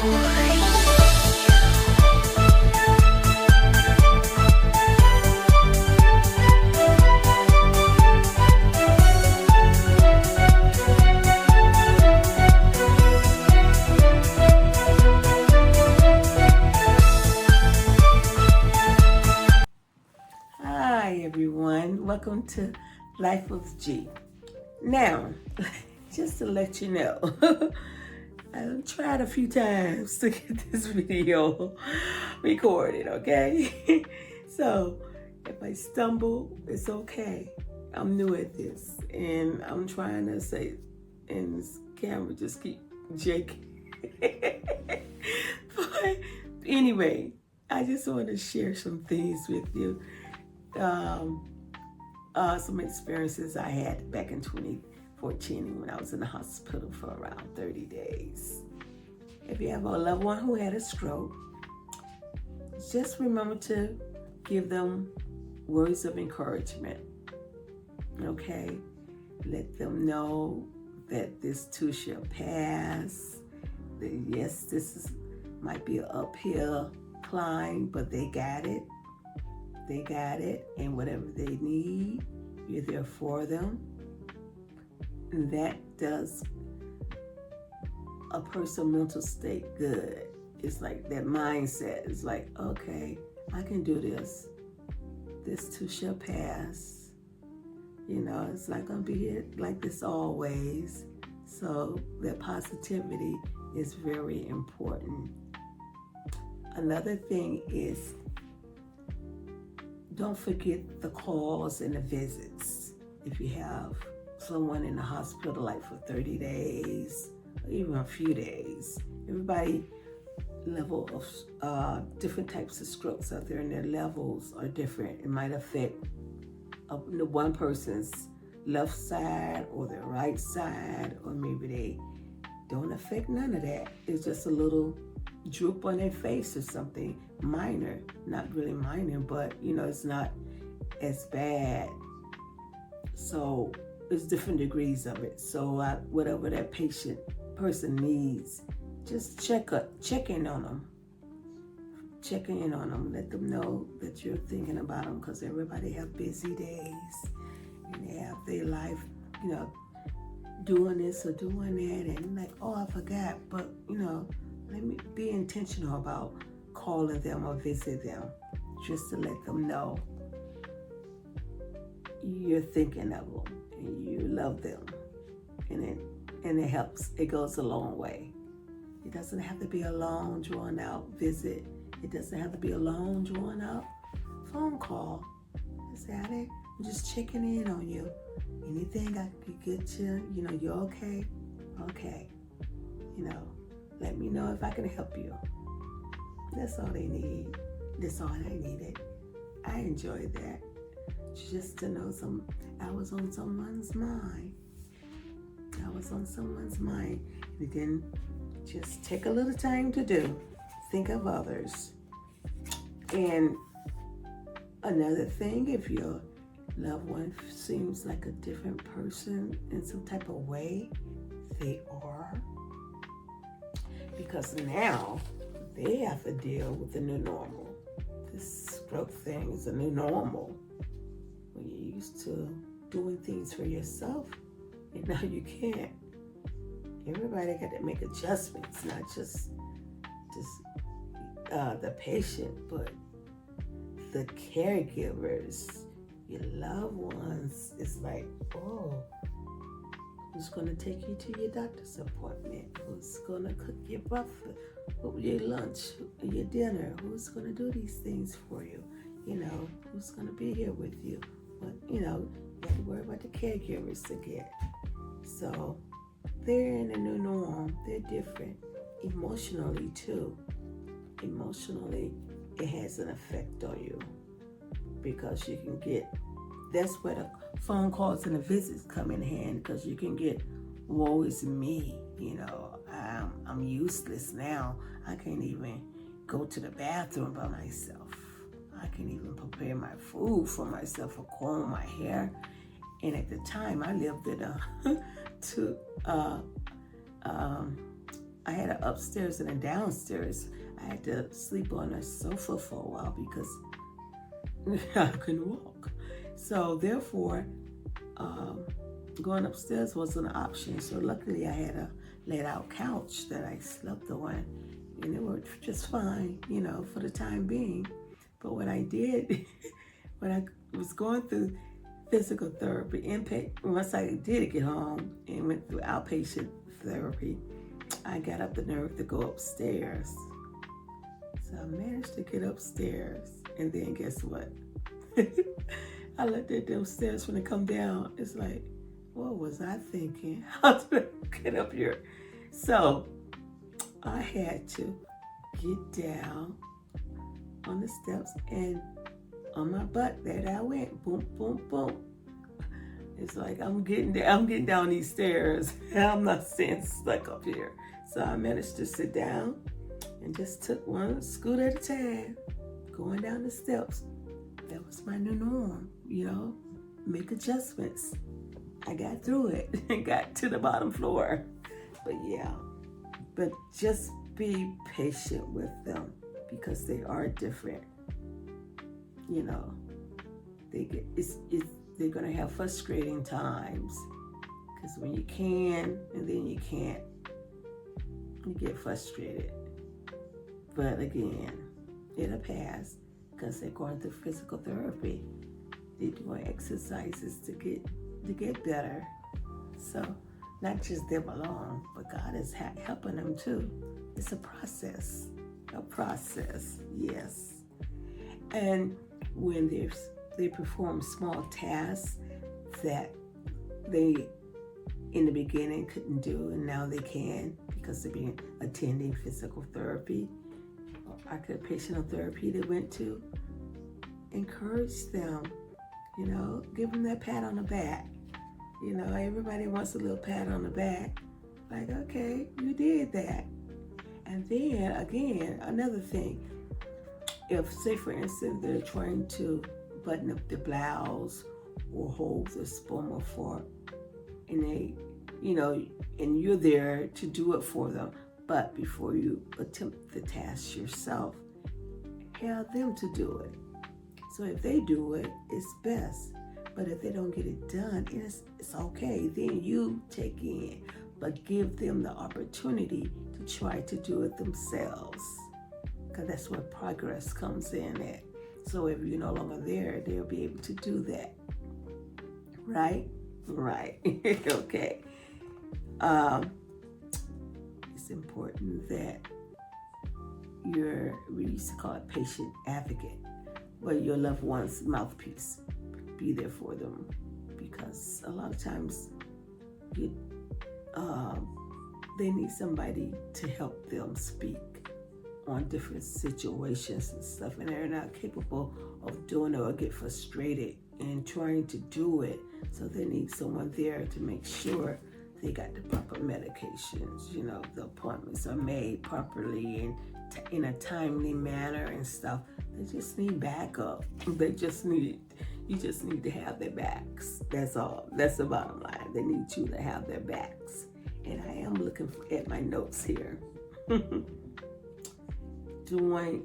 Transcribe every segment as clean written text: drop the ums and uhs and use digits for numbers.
Hi everyone, welcome to Life with G. Now, just to let you know, I've tried a few times to get this video recorded, okay? So, if I stumble, it's okay. I'm new at this, and I'm trying to say, and this camera just keep shaking. But anyway, I just want to share some things with you. Some experiences I had back in 2014 when I was in the hospital for around 30 days. If you have a loved one who had a stroke, just remember to give them words of encouragement. Okay? Let them know that this too shall pass. That yes, might be an uphill climb, but they got it. They got it, and whatever they need, you're there for them. And that does a person's mental state good. It's like that mindset. It's like, okay, I can do this. This too shall pass. You know, it's not going to be here like this always. So that positivity is very important. Another thing is, don't forget the calls and the visits. If you have someone in the hospital like for 30 days, or even a few days, everybody level of different types of strokes out there, and their levels are different. It might affect one person's left side or their right side, or maybe they don't affect none of that. It's just a little droop on their face or something minor, not really minor, but you know, it's not as bad. So there's different degrees of it. So whatever that person needs, just check in on them. Checking in on them, let them know that you're thinking about them, because everybody have busy days and they have their life, you know, doing this or doing that, and like, oh, I forgot, but you know, let me be intentional about calling them or visit them, just to let them know you're thinking of them and you love them, and it helps. It goes a long way. It doesn't have to be a long, drawn out visit. It doesn't have to be a long, drawn out phone call. Just at it. I'm just checking in on you. Anything I could get you, you know, you're okay? Okay. You know, let me know if I can help you. That's all they need. That's all I needed. I enjoyed that. Just to know I was on someone's mind. I was on someone's mind. And then just take a little time to do. Think of others. And another thing, if your loved one seems like a different person in some type of way, they are. Because now they have to deal with the new normal. This stroke thing is a new normal. When you're used to doing things for yourself, and now you can't. Everybody got to make adjustments, not just the patient, but the caregivers, your loved ones. It's like, oh, who's going to take you to your doctor's appointment? Who's going to cook your breakfast, your lunch, your dinner? Who's going to do these things for you? You know, who's going to be here with you? But, you know, you have to worry about the caregivers to get. So they're in a new norm. They're different. Emotionally, too. Emotionally, it has an effect on you, because you can get, that's where the phone calls and the visits come in hand, because you can get, woe is me, you know, I'm useless now. I can't even go to the bathroom by myself. I can't even prepare my food for myself or comb my hair. And at the time, I lived in a I had an upstairs and a downstairs. I had to sleep on a sofa for a while because I couldn't walk. So therefore, going upstairs wasn't an option. So luckily I had a laid out couch that I slept on, and it worked just fine, for the time being. But what I did, when I was going through physical therapy, once I did get home and went through outpatient therapy, I got up the nerve to go upstairs. So I managed to get upstairs, and then guess what? I looked at those stairs when they come down. It's like, what was I thinking? How did I get up here? So I had to get down on the steps, and on my butt, there I went, boom, boom, boom. It's like I'm getting down these stairs, and I'm not staying stuck up here. So I managed to sit down and just took one scoot at a time, going down the steps. That was my new norm, make adjustments. I got through it and got to the bottom floor. But just be patient with them because they are different. They're gonna have frustrating times because when you can and then you can't, you get frustrated. But again, it'll pass because they're going through physical therapy. They're doing exercises to get better. So not just them alone, but God is helping them too. It's a process, yes. And when they perform small tasks that they in the beginning couldn't do, and now they can because they've been attending physical therapy or occupational therapy they went to, encourage them, give them that pat on the back. Everybody wants a little pat on the back. Like, okay, you did that. And then, again, another thing, if, say, for instance, they're trying to button up the blouse or hold the sperma fork, and they, and you're there to do it for them, but before you attempt the task yourself, have them to do it. So if they do it, it's best. But if they don't get it done, it's okay. Then you take in, but give them the opportunity to try to do it themselves. Because that's where progress comes in at. So if you're no longer there, they'll be able to do that. Right? Right. Okay. It's important that we used to call it patient advocate, where your loved one's mouthpiece. Be there for them, because a lot of times they need somebody to help them speak on different situations and stuff, and they're not capable of doing it or get frustrated in trying to do it. So they need someone there to make sure they got the proper medications, the appointments are made properly and in a timely manner and stuff. They just need backup. You just need to have their backs. That's all. That's the bottom line. They need you to have their backs. And I am looking at my notes here. During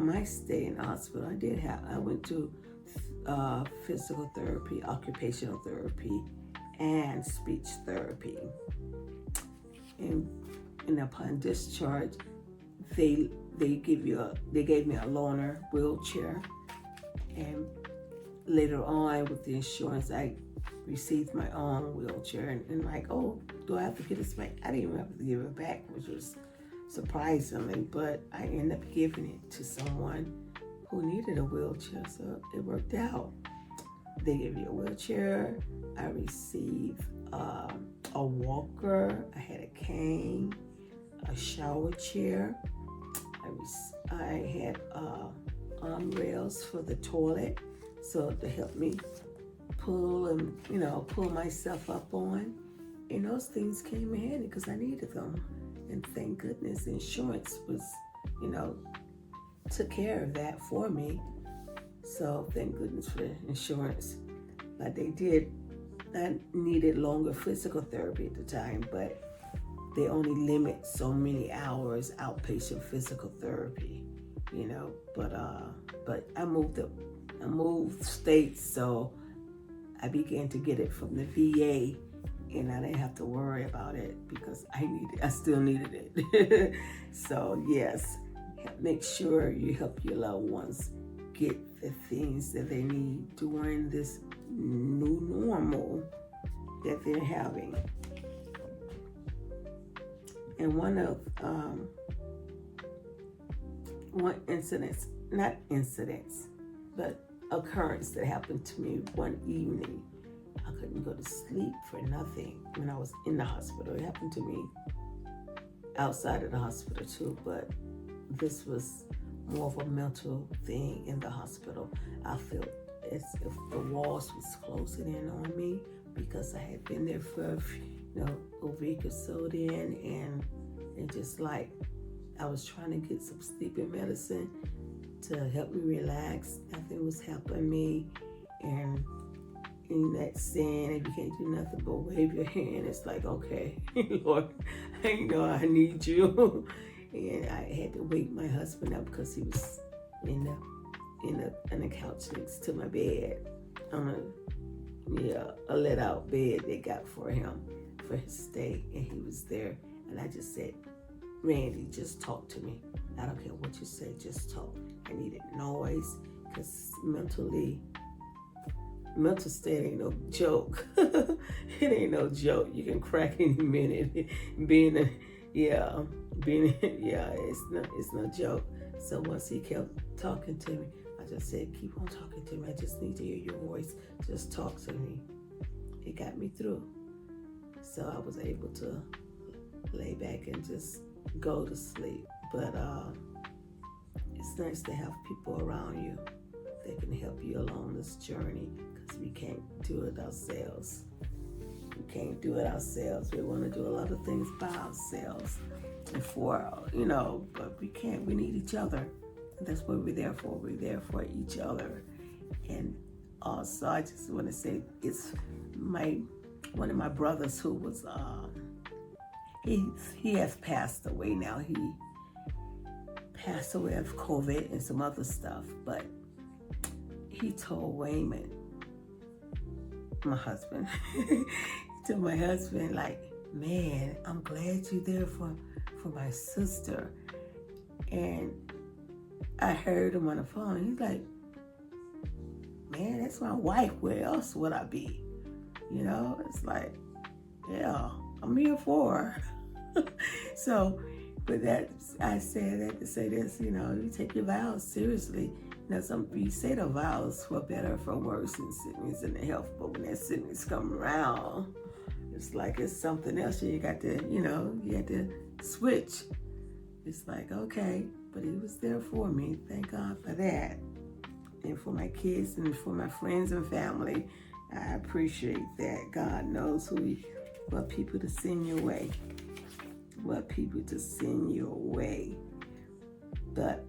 my stay in the hospital, I went to physical therapy, occupational therapy, and speech therapy. And upon discharge, they gave me a loaner wheelchair, and later on with the insurance, I received my own wheelchair, and like, oh, do I have to get this back? I didn't even have to give it back, which was surprisingly, but I ended up giving it to someone who needed a wheelchair, so it worked out. They gave me a wheelchair. I received a walker. I had a cane, a shower chair. I had arm rails for the toilet, so to help me pull myself up on. And those things came in handy because I needed them. And thank goodness insurance was, took care of that for me. So thank goodness for insurance. But they did I needed longer physical therapy at the time, but they only limit so many hours outpatient physical therapy, you know. But I moved states, so I began to get it from the VA, and I didn't have to worry about it because I still needed it. So yes, make sure you help your loved ones get the things that they need during this new normal that they're having. And one incident, not incidents, but occurrence that happened to me one evening. I couldn't go to sleep for nothing when I was in the hospital. It happened to me outside of the hospital too, but this was more of a mental thing in the hospital. I felt as if the walls was closing in on me because I had been there for a week or so then, and just like I was trying to get some sleeping medicine to help me relax. Nothing was helping me, and in that saying, if you can't do nothing but wave your hand, it's like, okay, Lord, I need you. And I had to wake my husband up because he was in the couch next to my bed, on a let out bed they got for him for his stay, and he was there. And I just said, Randy, just talk to me. I don't care what you say, just talk. I needed noise because mental state ain't no joke. It ain't no joke. You can crack any minute. It's no joke. So once he kept talking to me, I just said, keep on talking to me. I just need to hear your voice. Just talk to me. It got me through. So I was able to lay back and just go to sleep. But it's nice to have people around you that can help you along this journey, because we can't do it ourselves. We can't do it ourselves. We want to do a lot of things by ourselves, but we can't. We need each other. And that's what we're there for. We're there for each other. And also, I just want to say, it's one of my brothers who was he has passed away now. He passed away of COVID and some other stuff, but he told Wayman, my husband, he told my husband, like, man, I'm glad you're there for my sister. And I heard him on the phone. He's like, man, that's my wife. Where else would I be? It's like, yeah, I'm here for her. So, but I said that to say this, you take your vows seriously. Some you say the vows for better, for worse, in sickness and in health, but when that sickness come around, it's like it's something else. You got to, you had to switch. It's like, okay, but he was there for me. Thank God for that. And for my kids and for my friends and family, I appreciate that. God knows what people to send your way. What people to send your way. But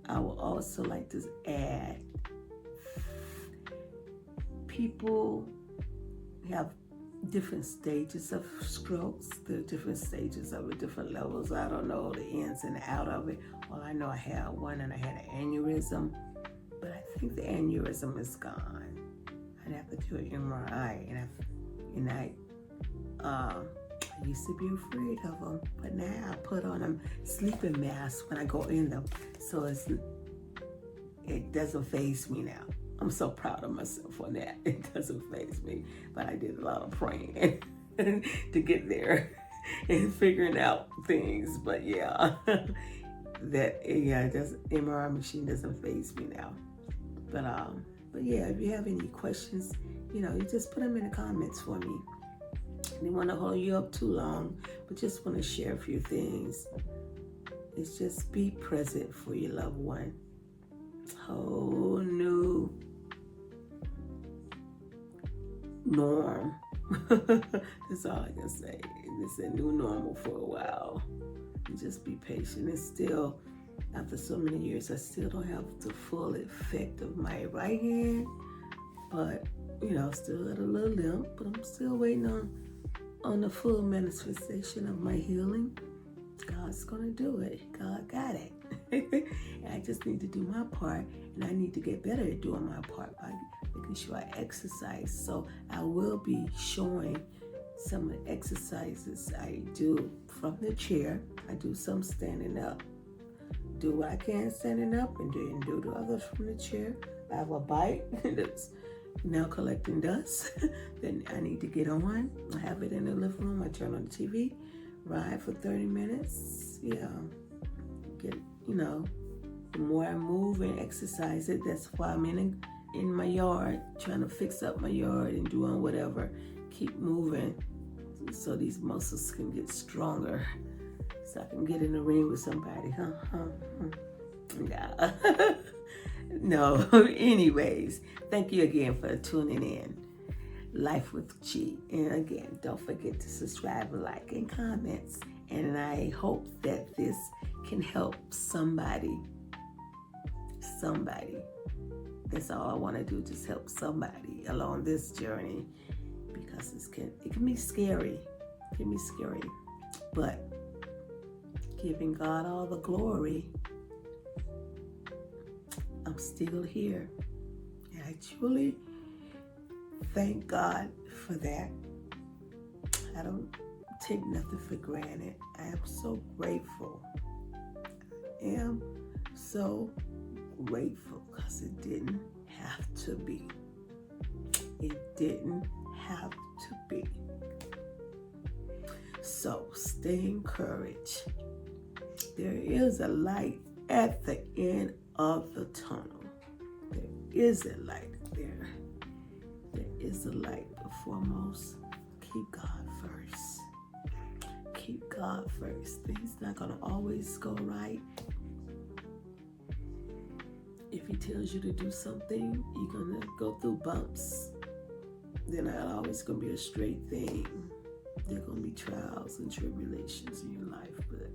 I would also like to add, people have different stages of strokes. There are different stages of it, different levels. I don't know the ins and out of it. All I know, I had one and I had an aneurysm, but I think the aneurysm is gone. I'd have to do an MRI, and I used to be afraid of them, but now I put on a sleeping mask when I go in them, so it doesn't faze me now. I'm so proud of myself on that. It doesn't faze me, but I did a lot of praying to get there and figuring out things. But yeah, MRI machine doesn't faze me now. But yeah, if you have any questions, you just put them in the comments for me. I didn't want to hold you up too long, but just want to share a few things. It's just be present for your loved one. Whole new norm. That's all I can say. It's a new normal for a while. And just be patient. And still, after so many years, I still don't have the full effect of my right hand, but still got a little limp, but I'm still waiting on the full manifestation of my healing. God's gonna do it. God got it. I just need to do my part, and I need to get better at doing my part by making sure I exercise. So I will be showing some of the exercises I do from the chair. I do some standing up. Do what I can standing up, and then do the others from the chair. I have a bike that's now collecting dust. Then I need to get on. I have it in the living room. I turn on the TV, ride for 30 minutes. Yeah. The more I move and exercise it, that's why I'm in my yard, trying to fix up my yard and doing whatever. Keep moving so these muscles can get stronger, so I can get in the ring with somebody. Yeah. No, anyways, thank you again for tuning in. Life with G. And again, don't forget to subscribe, like, and comments. And I hope that this can help somebody. That's all I want to do, just help somebody along this journey, because it can be scary. It can be scary. But giving God all the glory, I'm still here. And I truly thank God for that. I don't take nothing for granted. I am so grateful. I am so grateful, because it didn't have to be. It didn't have to be. So stay encouraged. There is a light at the end of the tunnel. There is a light there. There is a light, but foremost, keep God first. Keep God first. Things not gonna always go right. If he tells you to do something, you're gonna go through bumps. They're not always gonna be a straight thing. There are gonna be trials and tribulations in your life, but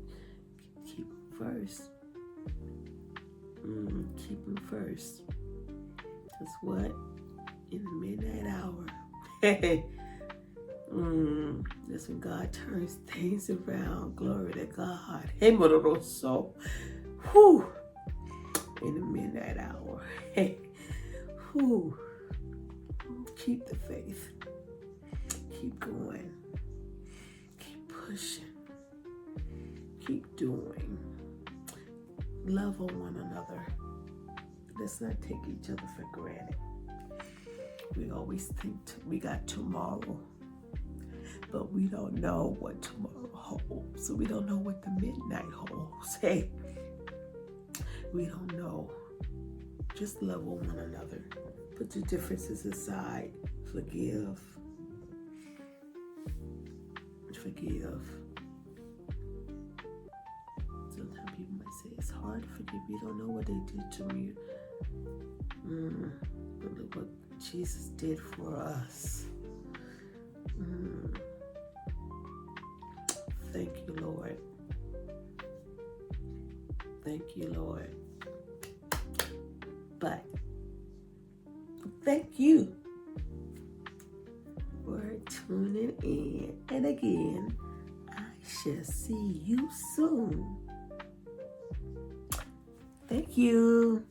keep them first. Keep them first. Because what? In the midnight hour, that's when God turns things around. Glory to God. Hey, Motoroso. Whew. In the midnight hour. Whew. Keep the faith. Keep going. Keep pushing. Keep doing. Love on one another. Let's not take each other for granted. We always think we got tomorrow, but we don't know what tomorrow holds. So we don't know what the midnight holds. Hey, we don't know. Just love on one another. Put your differences aside. Forgive. Forgive. Sometimes people might say it's hard to forgive. You don't know what they did to me. But look what Jesus did for us. Thank you, Lord. Thank you, Lord. But thank you for tuning in. And again, I shall see you soon. Thank you.